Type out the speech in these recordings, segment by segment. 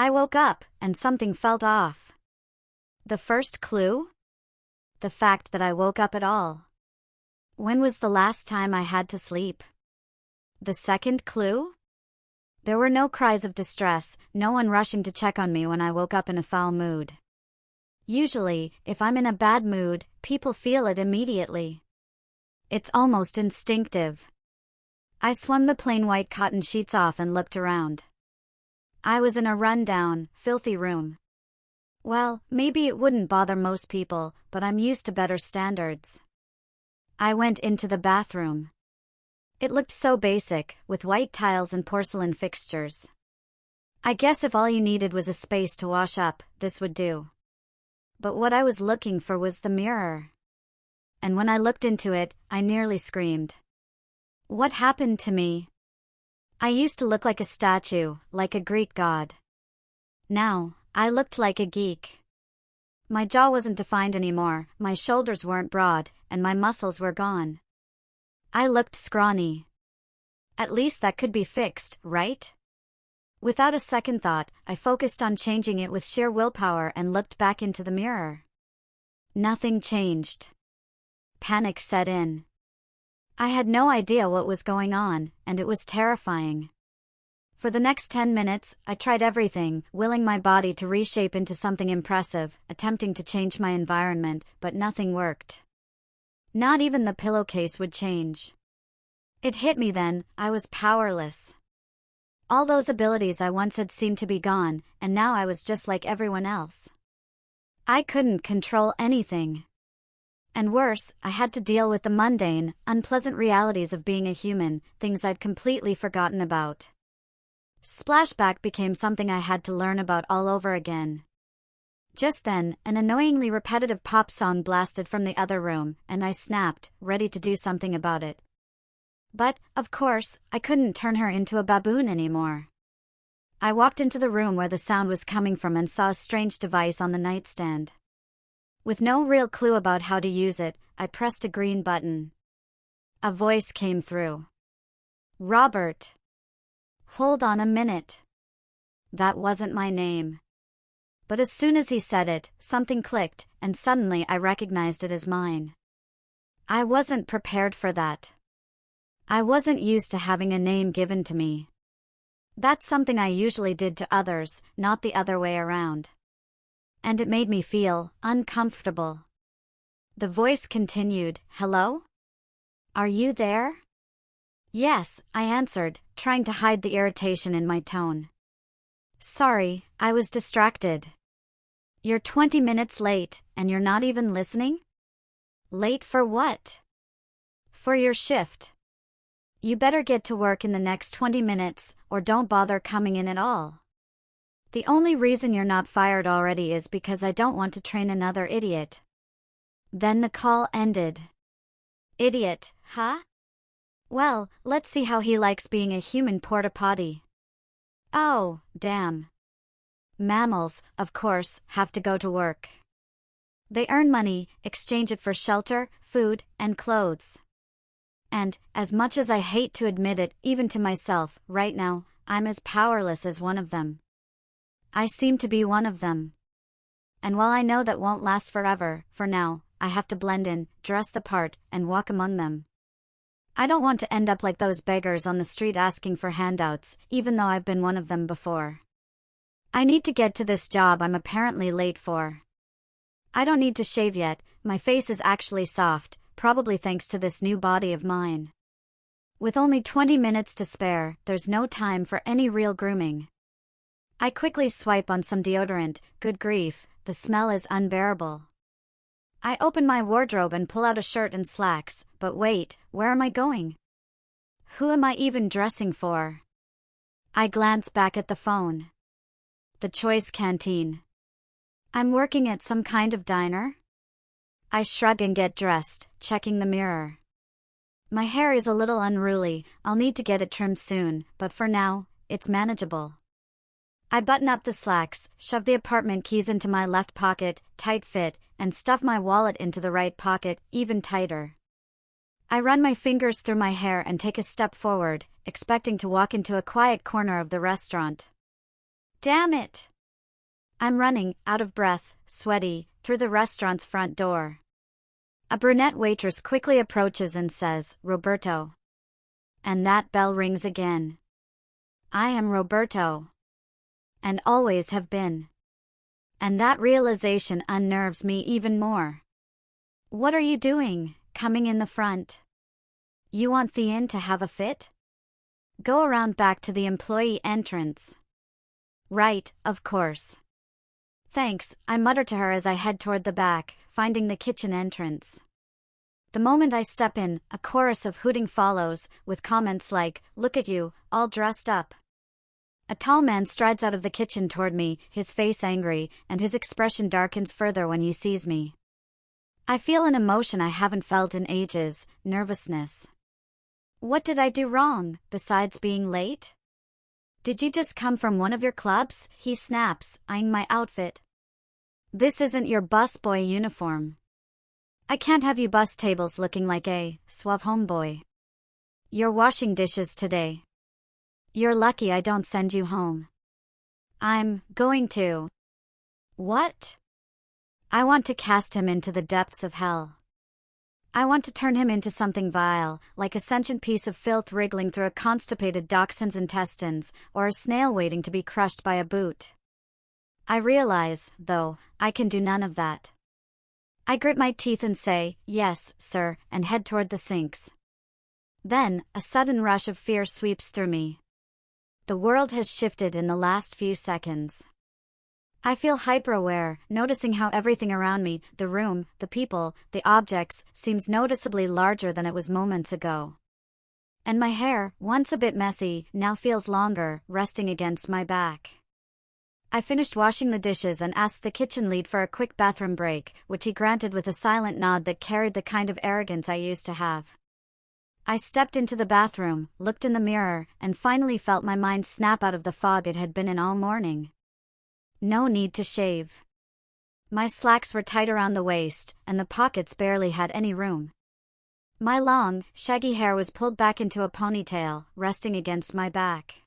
I woke up, and something felt off. The first clue? The fact that I woke up at all. When was the last time I had to sleep? The second clue? There were no cries of distress, no one rushing to check on me when I woke up in a foul mood. Usually, if I'm in a bad mood, people feel it immediately. It's almost instinctive. I swung the plain white cotton sheets off and looked around. I was in a run-down, filthy room. Well, maybe it wouldn't bother most people, but I'm used to better standards. I went into the bathroom. It looked so basic, with white tiles and porcelain fixtures. I guess if all you needed was a space to wash up, this would do. But what I was looking for was the mirror. And when I looked into it, I nearly screamed. What happened to me? I used to look like a statue, like a Greek god. Now, I looked like a geek. My jaw wasn't defined anymore, my shoulders weren't broad, and my muscles were gone. I looked scrawny. At least that could be fixed, right? Without a second thought, I focused on changing it with sheer willpower and looked back into the mirror. Nothing changed. Panic set in. I had no idea what was going on, and it was terrifying. For the next 10 minutes, I tried everything, willing my body to reshape into something impressive, attempting to change my environment, but nothing worked. Not even the pillowcase would change. It hit me then, I was powerless. All those abilities I once had seemed to be gone, and now I was just like everyone else. I couldn't control anything. And worse, I had to deal with the mundane, unpleasant realities of being a human, things I'd completely forgotten about. Splashback became something I had to learn about all over again. Just then, an annoyingly repetitive pop song blasted from the other room, and I snapped, ready to do something about it. But, of course, I couldn't turn her into a baboon anymore. I walked into the room where the sound was coming from and saw a strange device on the nightstand. With no real clue about how to use it, I pressed a green button. A voice came through. Robert. Hold on a minute. That wasn't my name. But as soon as he said it, something clicked, and suddenly I recognized it as mine. I wasn't prepared for that. I wasn't used to having a name given to me. That's something I usually did to others, not the other way around. And it made me feel uncomfortable. The voice continued, Hello? Are you there? Yes, I answered, trying to hide the irritation in my tone. Sorry, I was distracted. You're 20 minutes late, and you're not even listening? Late for what? For your shift. You better get to work in the next 20 minutes, or don't bother coming in at all. The only reason you're not fired already is because I don't want to train another idiot. Then the call ended. Idiot, huh? Well, let's see how he likes being a human porta-potty. Oh, damn. Mammals, of course, have to go to work. They earn money, exchange it for shelter, food, and clothes. And, as much as I hate to admit it, even to myself, right now, I'm as powerless as one of them. I seem to be one of them. And while I know that won't last forever, for now, I have to blend in, dress the part, and walk among them. I don't want to end up like those beggars on the street asking for handouts, even though I've been one of them before. I need to get to this job I'm apparently late for. I don't need to shave yet, my face is actually soft, probably thanks to this new body of mine. With only 20 minutes to spare, there's no time for any real grooming. I quickly swipe on some deodorant, good grief, the smell is unbearable. I open my wardrobe and pull out a shirt and slacks, but wait, where am I going? Who am I even dressing for? I glance back at the phone. The Choice Canteen. I'm working at some kind of diner? I shrug and get dressed, checking the mirror. My hair is a little unruly, I'll need to get it trimmed soon, but for now, it's manageable. I button up the slacks, shove the apartment keys into my left pocket, tight fit, and stuff my wallet into the right pocket, even tighter. I run my fingers through my hair and take a step forward, expecting to walk into a quiet corner of the restaurant. Damn it! I'm running, out of breath, sweaty, through the restaurant's front door. A brunette waitress quickly approaches and says, "Roberto." And that bell rings again. I am Roberto. And always have been. And that realization unnerves me even more. What are you doing, coming in the front? You want the inn to have a fit? Go around back to the employee entrance. Right, of course. Thanks, I mutter to her as I head toward the back, finding the kitchen entrance. The moment I step in, a chorus of hooting follows, with comments like, "Look at you, all dressed up." A tall man strides out of the kitchen toward me, his face angry, and his expression darkens further when he sees me. I feel an emotion I haven't felt in ages, nervousness. What did I do wrong, besides being late? Did you just come from one of your clubs? He snaps, eyeing my outfit. This isn't your busboy uniform. I can't have you bus tables looking like a suave homeboy. You're washing dishes today. You're lucky I don't send you home. I'm going to. What? I want to cast him into the depths of hell. I want to turn him into something vile, like a sentient piece of filth wriggling through a constipated dachshund's intestines, or a snail waiting to be crushed by a boot. I realize, though, I can do none of that. I grit my teeth and say, "Yes, sir," and head toward the sinks. Then, a sudden rush of fear sweeps through me. The world has shifted in the last few seconds. I feel hyper-aware, noticing how everything around me, the room, the people, the objects, seems noticeably larger than it was moments ago. And my hair, once a bit messy, now feels longer, resting against my back. I finished washing the dishes and asked the kitchen lead for a quick bathroom break, which he granted with a silent nod that carried the kind of arrogance I used to have. I stepped into the bathroom, looked in the mirror, and finally felt my mind snap out of the fog it had been in all morning. No need to shave. My slacks were tight around the waist, and the pockets barely had any room. My long, shaggy hair was pulled back into a ponytail, resting against my back.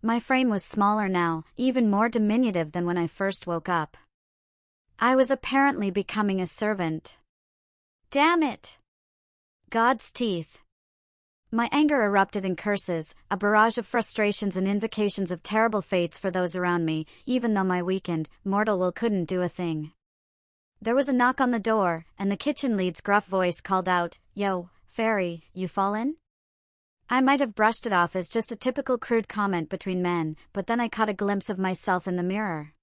My frame was smaller now, even more diminutive than when I first woke up. I was apparently becoming a servant. Damn it! God's teeth. My anger erupted in curses, a barrage of frustrations and invocations of terrible fates for those around me, even though my weakened, mortal will couldn't do a thing. There was a knock on the door, and the kitchen lead's gruff voice called out, "Yo, fairy, you fallen?" I might have brushed it off as just a typical crude comment between men, but then I caught a glimpse of myself in the mirror.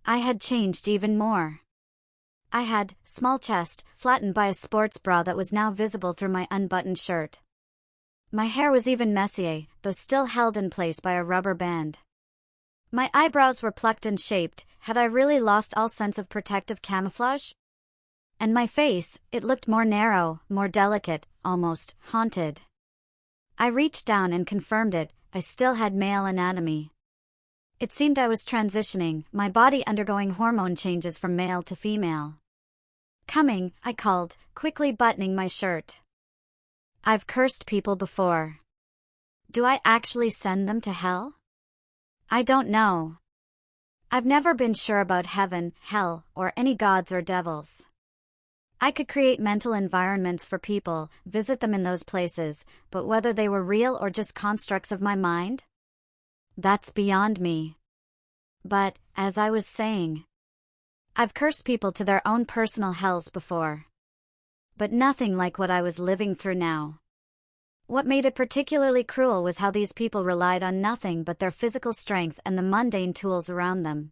I had changed even more. I had small chest, flattened by a sports bra that was now visible through my unbuttoned shirt. My hair was even messier, though still held in place by a rubber band. My eyebrows were plucked and shaped. Had I really lost all sense of protective camouflage? And my face, it looked more narrow, more delicate, almost haunted. I reached down and confirmed it, I still had male anatomy. It seemed I was transitioning, my body undergoing hormone changes from male to female. "Coming," I called, quickly buttoning my shirt. I've cursed people before. Do I actually send them to hell? I don't know. I've never been sure about heaven, hell, or any gods or devils. I could create mental environments for people, visit them in those places, but whether they were real or just constructs of my mind? That's beyond me. But, as I was saying, I've cursed people to their own personal hells before. But nothing like what I was living through now. What made it particularly cruel was how these people relied on nothing but their physical strength and the mundane tools around them.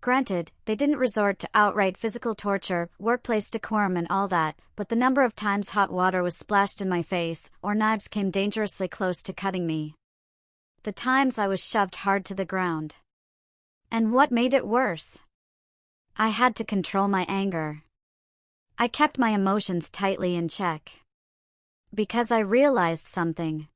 Granted, they didn't resort to outright physical torture, workplace decorum and all that, but the number of times hot water was splashed in my face, or knives came dangerously close to cutting me. The times I was shoved hard to the ground. And what made it worse? I had to control my anger. I kept my emotions tightly in check. Because I realized something.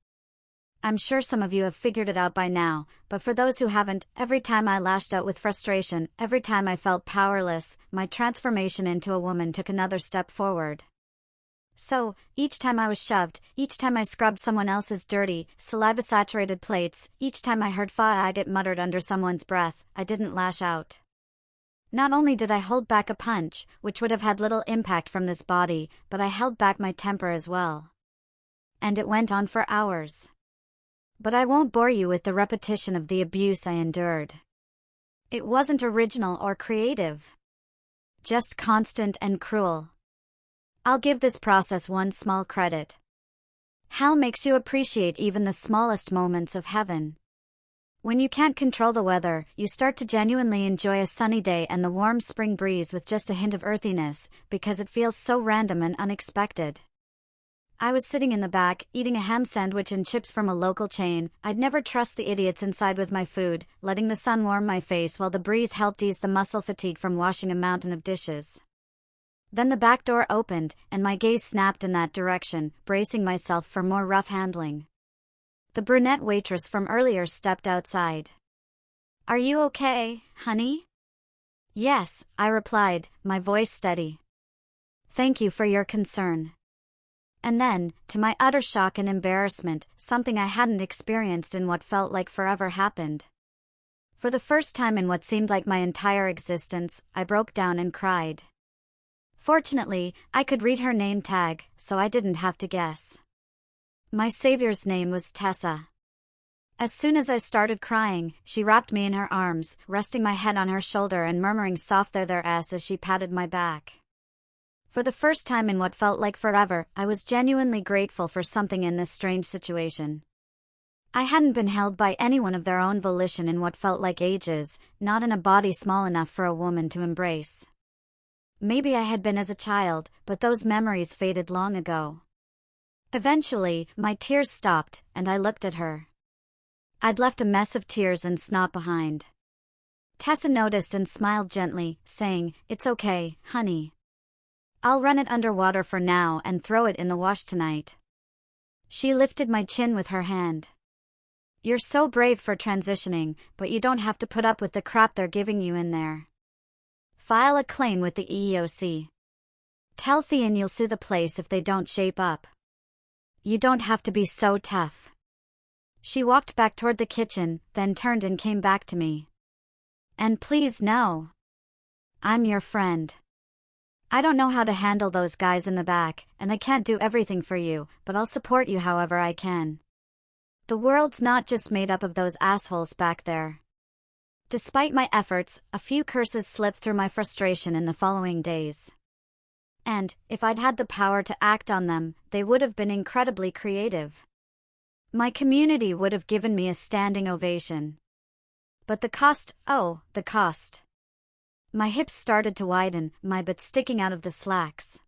I'm sure some of you have figured it out by now, but for those who haven't, every time I lashed out with frustration, every time I felt powerless, my transformation into a woman took another step forward. So, each time I was shoved, each time I scrubbed someone else's dirty, saliva-saturated plates, each time I heard "fa agate" muttered under someone's breath, I didn't lash out. Not only did I hold back a punch, which would have had little impact from this body, but I held back my temper as well. And it went on for hours. But I won't bore you with the repetition of the abuse I endured. It wasn't original or creative. Just constant and cruel. I'll give this process one small credit. Hell makes you appreciate even the smallest moments of heaven. When you can't control the weather, you start to genuinely enjoy a sunny day and the warm spring breeze with just a hint of earthiness, because it feels so random and unexpected. I was sitting in the back, eating a ham sandwich and chips from a local chain. I'd never trust the idiots inside with my food, letting the sun warm my face while the breeze helped ease the muscle fatigue from washing a mountain of dishes. Then the back door opened, and my gaze snapped in that direction, bracing myself for more rough handling. The brunette waitress from earlier stepped outside. "Are you okay, honey?" "Yes," I replied, my voice steady. "Thank you for your concern." And then, to my utter shock and embarrassment, something I hadn't experienced in what felt like forever happened. For the first time in what seemed like my entire existence, I broke down and cried. Fortunately, I could read her name tag, so I didn't have to guess. My savior's name was Tessa. As soon as I started crying, she wrapped me in her arms, resting my head on her shoulder and murmuring soft their ass as she patted my back. For the first time in what felt like forever, I was genuinely grateful for something in this strange situation. I hadn't been held by anyone of their own volition in what felt like ages, not in a body small enough for a woman to embrace. Maybe I had been as a child, but those memories faded long ago. Eventually, my tears stopped, and I looked at her. I'd left a mess of tears and snot behind. Tessa noticed and smiled gently, saying, "It's okay, honey. I'll run it under water for now and throw it in the wash tonight." She lifted my chin with her hand. "You're so brave for transitioning, but you don't have to put up with the crap they're giving you in there. File a claim with the EEOC. Tell Thean you'll sue the place if they don't shape up. You don't have to be so tough." She walked back toward the kitchen, then turned and came back to me. "And please know, I'm your friend. I don't know how to handle those guys in the back, and I can't do everything for you, but I'll support you however I can. The world's not just made up of those assholes back there." Despite my efforts, a few curses slipped through my frustration in the following days. And, if I'd had the power to act on them, they would have been incredibly creative. My community would have given me a standing ovation. But the cost, oh, the cost. My hips started to widen, my butt sticking out of the slacks.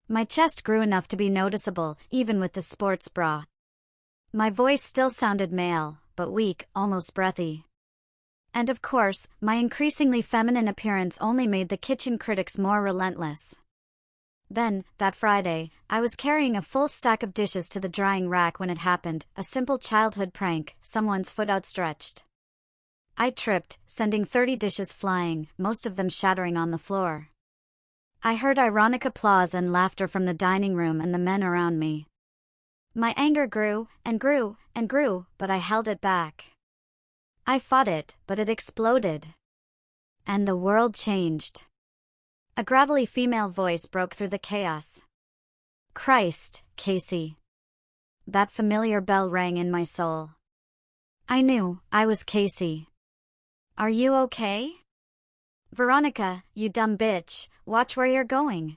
My chest grew enough to be noticeable, even with the sports bra. My voice still sounded male, but weak, almost breathy. And of course, my increasingly feminine appearance only made the kitchen critics more relentless. Then, that Friday, I was carrying a full stack of dishes to the drying rack when it happened, a simple childhood prank, someone's foot outstretched. I tripped, sending 30 dishes flying, most of them shattering on the floor. I heard ironic applause and laughter from the dining room and the men around me. My anger grew, and grew, and grew, but I held it back. I fought it, but it exploded. And the world changed. A gravelly female voice broke through the chaos. "Christ, Casey." That familiar bell rang in my soul. I knew I was Casey. "Are you okay?" "Veronica, you dumb bitch, watch where you're going."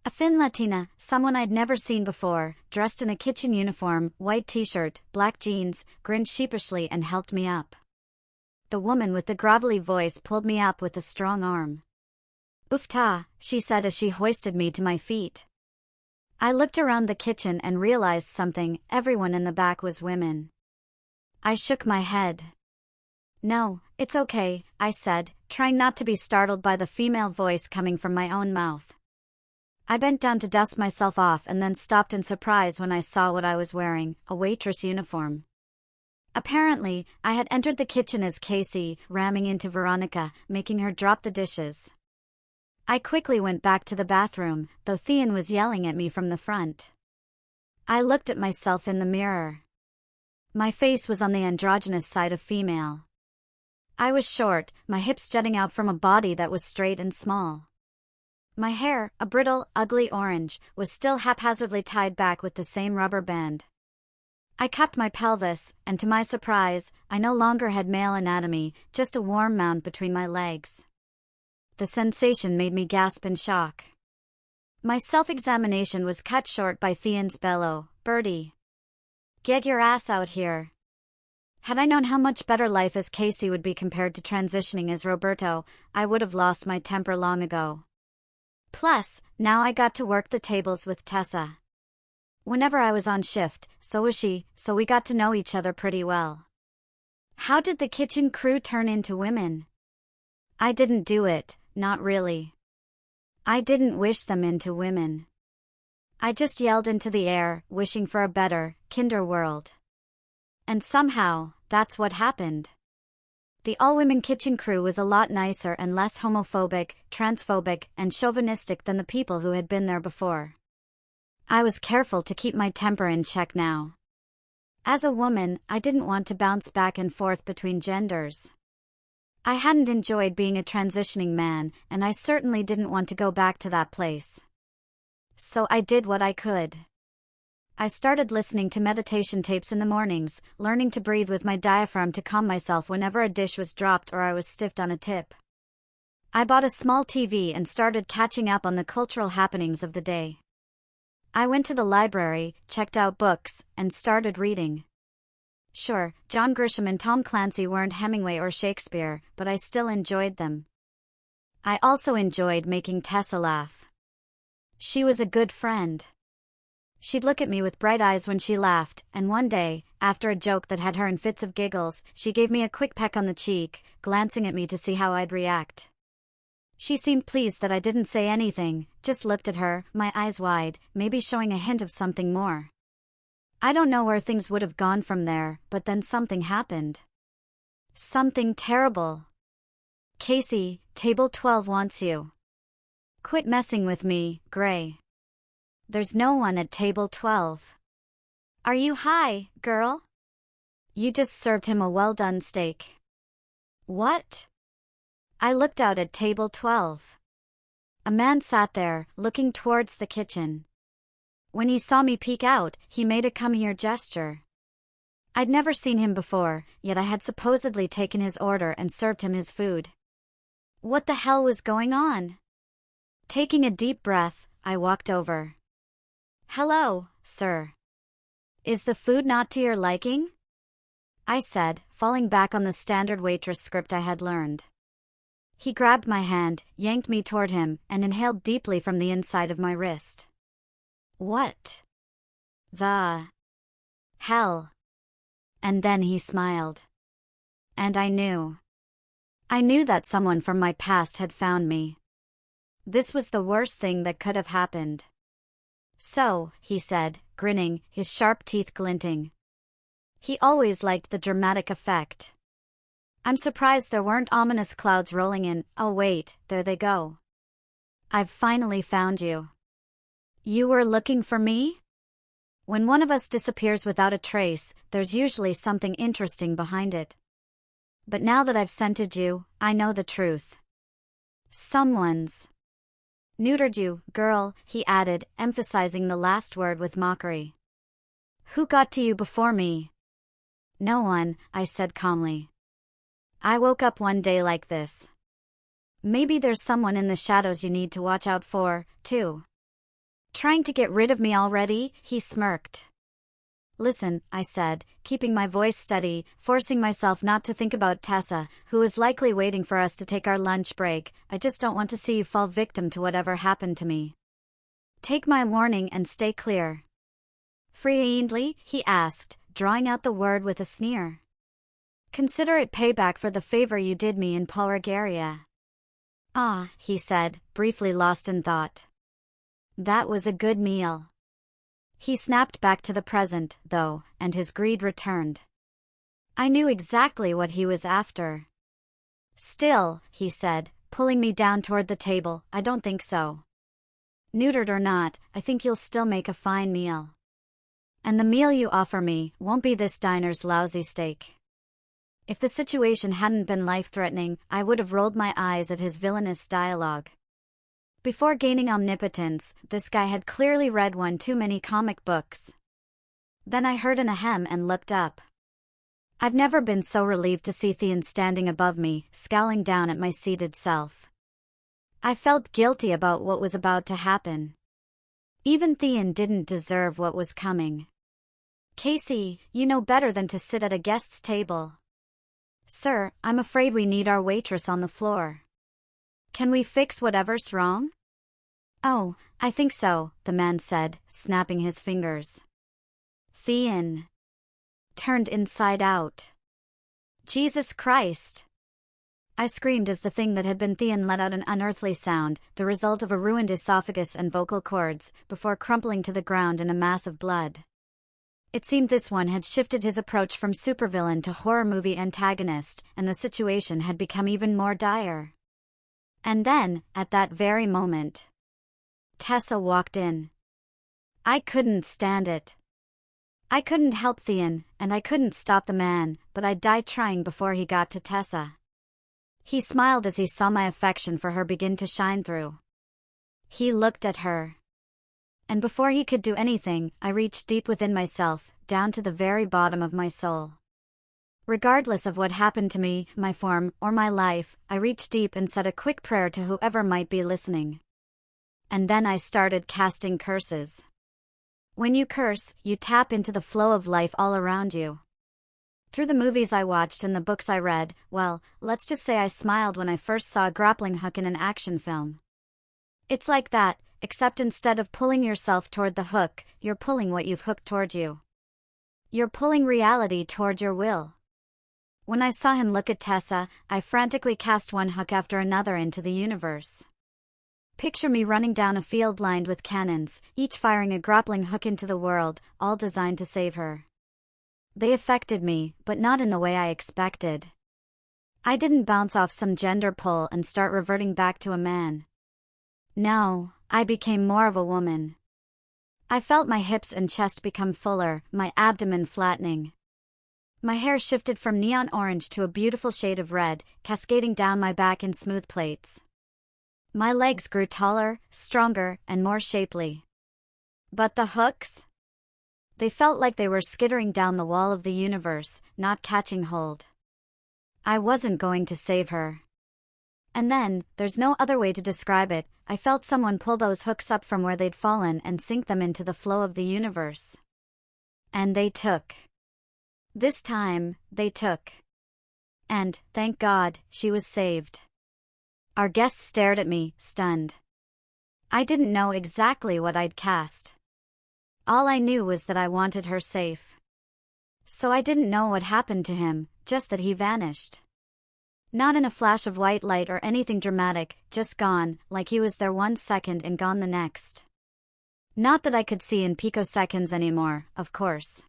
A thin Latina, someone I'd never seen before, dressed in a kitchen uniform, white t-shirt, black jeans, grinned sheepishly and helped me up. The woman with the gravelly voice pulled me up with a strong arm. "Oofta," she said as she hoisted me to my feet. I looked around the kitchen and realized something, everyone in the back was women. I shook my head. "No, it's okay," I said, trying not to be startled by the female voice coming from my own mouth. I bent down to dust myself off and then stopped in surprise when I saw what I was wearing, a waitress uniform. Apparently, I had entered the kitchen as Casey, ramming into Veronica, making her drop the dishes. I quickly went back to the bathroom, though Thean was yelling at me from the front. I looked at myself in the mirror. My face was on the androgynous side of female. I was short, my hips jutting out from a body that was straight and small. My hair, a brittle, ugly orange, was still haphazardly tied back with the same rubber band. I cupped my pelvis, and to my surprise, I no longer had male anatomy, just a warm mound between my legs. The sensation made me gasp in shock. My self-examination was cut short by Thean's bellow, "Bertie, get your ass out here." Had I known how much better life as Casey would be compared to transitioning as Roberto, I would have lost my temper long ago. Plus, now I got to work the tables with Tessa. Whenever I was on shift, so was she, so we got to know each other pretty well. How did the kitchen crew turn into women? I didn't do it, not really. I didn't wish them into women. I just yelled into the air, wishing for a better, kinder world. And somehow, that's what happened. The all-women kitchen crew was a lot nicer and less homophobic, transphobic, and chauvinistic than the people who had been there before. I was careful to keep my temper in check now. As a woman, I didn't want to bounce back and forth between genders. I hadn't enjoyed being a transitioning man, and I certainly didn't want to go back to that place. So I did what I could. I started listening to meditation tapes in the mornings, learning to breathe with my diaphragm to calm myself whenever a dish was dropped or I was stiffed on a tip. I bought a small TV and started catching up on the cultural happenings of the day. I went to the library, checked out books, and started reading. Sure, John Grisham and Tom Clancy weren't Hemingway or Shakespeare, but I still enjoyed them. I also enjoyed making Tessa laugh. She was a good friend. She'd look at me with bright eyes when she laughed, and one day, after a joke that had her in fits of giggles, she gave me a quick peck on the cheek, glancing at me to see how I'd react. She seemed pleased that I didn't say anything, just looked at her, my eyes wide, maybe showing a hint of something more. I don't know where things would have gone from there, but then something happened. Something terrible. "Casey, table 12 wants you. Quit messing with me, Gray. There's no one at table 12. Are you high, girl? You just served him a well-done steak." What? I looked out at table 12. A man sat there, looking towards the kitchen. When he saw me peek out, he made a "come here" gesture. I'd never seen him before, yet I had supposedly taken his order and served him his food. What the hell was going on? Taking a deep breath, I walked over. "Hello, sir. Is the food not to your liking?" I said, falling back on the standard waitress script I had learned. He grabbed my hand, yanked me toward him, and inhaled deeply from the inside of my wrist. What the hell? And then he smiled. And I knew. I knew that someone from my past had found me. This was the worst thing that could have happened. "So," he said, grinning, his sharp teeth glinting. He always liked the dramatic effect. "I'm surprised there weren't ominous clouds rolling in. Oh wait, there they go. I've finally found you. You were looking for me?" When one of us disappears without a trace, there's usually something interesting behind it. But now that I've scented you, I know the truth. Someone's neutered you, girl, he added, emphasizing the last word with mockery. "Who got to you before me?" "No one," I said calmly. "I woke up one day like this. Maybe there's someone in the shadows you need to watch out for, too." "Trying to get rid of me already?" he smirked. "Listen," I said, keeping my voice steady, forcing myself not to think about Tessa, who was likely waiting for us to take our lunch break. "I just don't want to see you fall victim to whatever happened to me. Take my warning and stay clear." "Friendly?" he asked, drawing out the word with a sneer. "Consider it payback for the favor you did me in Bulgaria." "Ah," he said, briefly lost in thought. "That was a good meal." He snapped back to the present, though, and his greed returned. I knew exactly what he was after. "Still," he said, pulling me down toward the table. I don't think so. Neutered or not, I think you'll still make a fine meal. And the meal you offer me won't be this diner's lousy steak. If the situation hadn't been life-threatening, I would have rolled my eyes at his villainous dialogue. Before gaining omnipotence, this guy had clearly read one too many comic books. Then I heard an ahem and looked up. I've never been so relieved to see Thean standing above me, scowling down at my seated self. I felt guilty about what was about to happen. Even Thean didn't deserve what was coming. Casey, you know better than to sit at a guest's table. Sir, I'm afraid we need our waitress on the floor. Can we fix whatever's wrong? Oh, I think so, the man said, snapping his fingers. Thean turned inside out. Jesus Christ! I screamed as the thing that had been Thean let out an unearthly sound, the result of a ruined esophagus and vocal cords, before crumpling to the ground in a mass of blood. It seemed this one had shifted his approach from supervillain to horror movie antagonist, and the situation had become even more dire. And then, at that very moment, Tessa walked in. I couldn't stand it. I couldn't help Thean, and I couldn't stop the man, but I'd die trying before he got to Tessa. He smiled as he saw my affection for her begin to shine through. He looked at her. And before he could do anything, I reached deep within myself, down to the very bottom of my soul. Regardless of what happened to me, my form, or my life, I reached deep and said a quick prayer to whoever might be listening. And then I started casting curses. When you curse, you tap into the flow of life all around you. Through the movies I watched and the books I read, well, let's just say I smiled when I first saw a grappling hook in an action film. It's like that, except instead of pulling yourself toward the hook, you're pulling what you've hooked toward you. You're pulling reality toward your will. When I saw him look at Tessa, I frantically cast one hook after another into the universe. Picture me running down a field lined with cannons, each firing a grappling hook into the world, all designed to save her. They affected me, but not in the way I expected. I didn't bounce off some gender pole and start reverting back to a man. No, I became more of a woman. I felt my hips and chest become fuller, my abdomen flattening. My hair shifted from neon orange to a beautiful shade of red, cascading down my back in smooth plaits. My legs grew taller, stronger, and more shapely. But the hooks? They felt like they were skittering down the wall of the universe, not catching hold. I wasn't going to save her. And then, there's no other way to describe it, I felt someone pull those hooks up from where they'd fallen and sink them into the flow of the universe. And they took. This time, they took. And, thank God, she was saved. Our guests stared at me, stunned. I didn't know exactly what I'd cast. All I knew was that I wanted her safe. So I didn't know what happened to him, just that he vanished. Not in a flash of white light or anything dramatic, just gone, like he was there 1 second and gone the next. Not that I could see in picoseconds anymore, of course.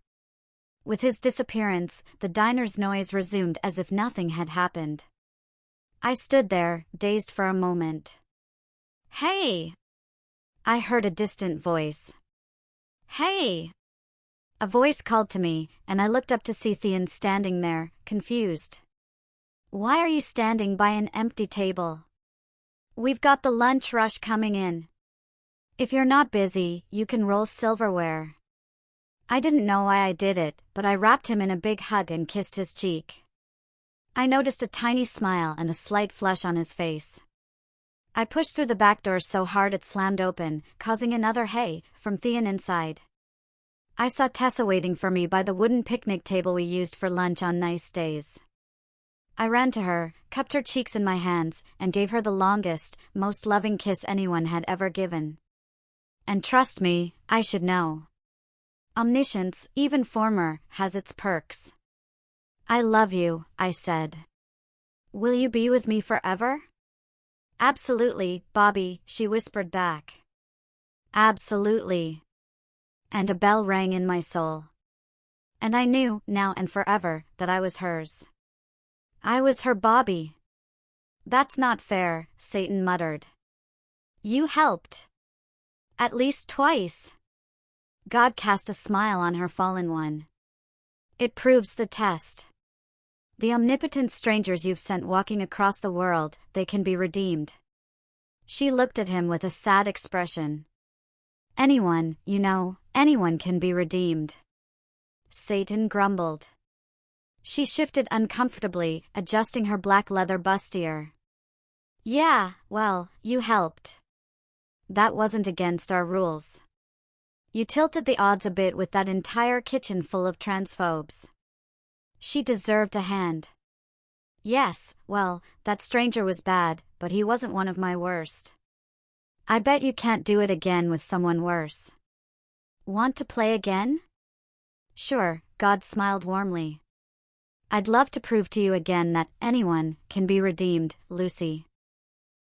With his disappearance, the diner's noise resumed as if nothing had happened. I stood there, dazed for a moment. Hey! I heard a distant voice. Hey! A voice called to me, and I looked up to see Thean standing there, confused. Why are you standing by an empty table? We've got the lunch rush coming in. If you're not busy, you can roll silverware. I didn't know why I did it, but I wrapped him in a big hug and kissed his cheek. I noticed a tiny smile and a slight flush on his face. I pushed through the back door so hard it slammed open, causing another hey from Thean inside. I saw Tessa waiting for me by the wooden picnic table we used for lunch on nice days. I ran to her, cupped her cheeks in my hands, and gave her the longest, most loving kiss anyone had ever given. And trust me, I should know. Omniscience, even former, has its perks. I love you, I said. Will you be with me forever? Absolutely, Bobby, she whispered back. Absolutely. And a bell rang in my soul. And I knew, now and forever, that I was hers. I was her Bobby. That's not fair, Satan muttered. You helped. At least twice. God cast a smile on her fallen one. It proves the test. The omnipotent strangers you've sent walking across the world, they can be redeemed. She looked at him with a sad expression. Anyone, anyone can be redeemed. Satan grumbled. She shifted uncomfortably, adjusting her black leather bustier. Yeah, well, you helped. That wasn't against our rules. You tilted the odds a bit with that entire kitchen full of transphobes. She deserved a hand. Yes, well, that stranger was bad, but he wasn't one of my worst. I bet you can't do it again with someone worse. Want to play again? Sure, God smiled warmly. I'd love to prove to you again that anyone can be redeemed, Lucy.